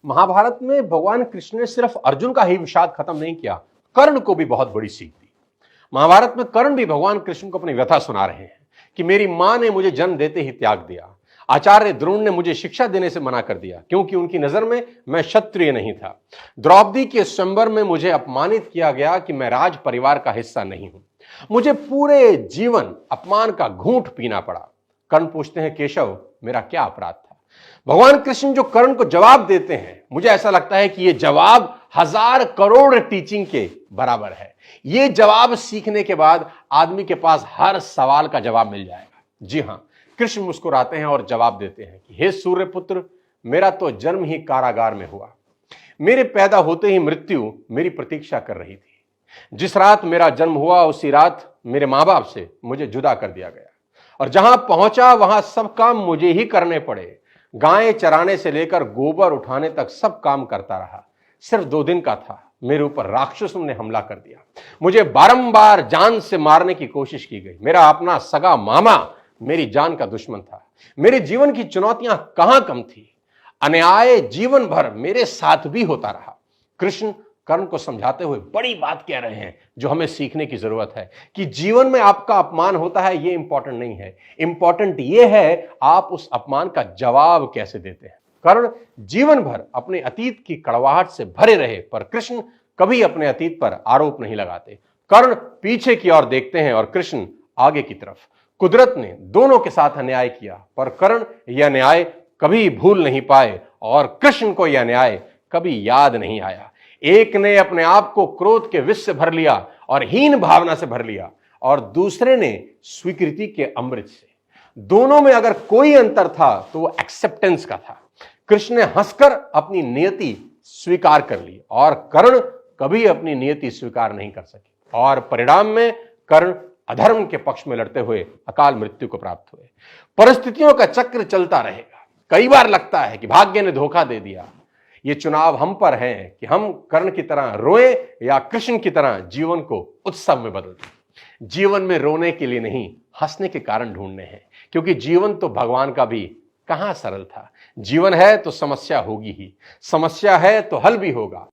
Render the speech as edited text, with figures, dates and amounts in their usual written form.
महाभारत में भगवान कृष्ण ने सिर्फ अर्जुन का ही विषाद खत्म नहीं किया, कर्ण को भी बहुत बड़ी सीख दी। महाभारत में कर्ण भी भगवान कृष्ण को अपनी व्यथा सुना रहे हैं कि मेरी मां ने मुझे जन्म देते ही त्याग दिया, आचार्य द्रोण ने मुझे शिक्षा देने से मना कर दिया क्योंकि उनकी नजर में मैं क्षत्रिय नहीं था। द्रौपदी के स्वयंवर में मुझे अपमानित किया गया कि मैं राज परिवार का हिस्सा नहीं हूं। मुझे पूरे जीवन अपमान का घूंट पीना पड़ा। कर्ण पूछते हैं, केशव मेरा क्या अपराध था? भगवान कृष्ण जो कर्ण को जवाब देते हैं, मुझे ऐसा लगता है कि यह जवाब 1000 करोड़ टीचिंग के बराबर है। यह जवाब सीखने के बाद आदमी के पास हर सवाल का जवाब मिल जाएगा। जी हां, कृष्ण मुस्कुराते हैं और जवाब देते हैं कि हे सूर्यपुत्र, मेरा तो जन्म ही कारागार में हुआ। मेरे पैदा होते ही मृत्यु मेरी प्रतीक्षा कर रही थी। जिस रात मेरा जन्म हुआ उसी रात मेरे मां बाप से मुझे जुदा कर दिया गया और जहां पहुंचा वहां सब काम मुझे ही करने पड़े। गायें चराने से लेकर गोबर उठाने तक सब काम करता रहा। सिर्फ 2 दिन का था, मेरे ऊपर राक्षसों ने हमला कर दिया। मुझे बारंबार जान से मारने की कोशिश की गई। मेरा अपना सगा मामा मेरी जान का दुश्मन था। मेरे जीवन की चुनौतियां कहां कम थी। अन्याय जीवन भर मेरे साथ भी होता रहा। कृष्ण कर्ण को समझाते हुए बड़ी बात कह रहे हैं जो हमें सीखने की जरूरत है कि जीवन में आपका अपमान होता है, यह इंपॉर्टेंट नहीं है। इंपॉर्टेंट यह है आप उस अपमान का जवाब कैसे देते हैं। कर्ण जीवन भर अपने अतीत की कड़वाहट से भरे रहे, पर कृष्ण कभी अपने अतीत पर आरोप नहीं लगाते। कर्ण पीछे की ओर देखते हैं और कृष्ण आगे की तरफ। कुदरत ने दोनों के साथ अन्याय किया, पर कर्ण यह अन्याय कभी भूल नहीं पाए और कृष्ण को यह अन्याय कभी याद नहीं आया। एक ने अपने आप को क्रोध के विष से भर लिया और हीन भावना से भर लिया, और दूसरे ने स्वीकृति के अमृत से। दोनों में अगर कोई अंतर था तो वो एक्सेप्टेंस का था। कृष्ण ने हंसकर अपनी नियति स्वीकार कर ली और कर्ण कभी अपनी नियति स्वीकार नहीं कर सके, और परिणाम में कर्ण अधर्म के पक्ष में लड़ते हुए अकाल मृत्यु को प्राप्त हुए। परिस्थितियों का चक्र चलता रहेगा। कई बार लगता है कि भाग्य ने धोखा दे दिया। ये चुनाव हम पर है कि हम कर्ण की तरह रोएं या कृष्ण की तरह जीवन को उत्सव में बदल दें। जीवन में रोने के लिए नहीं, हंसने के कारण ढूंढने हैं, क्योंकि जीवन तो भगवान का भी कहां सरल था। जीवन है तो समस्या होगी ही, समस्या है तो हल भी होगा।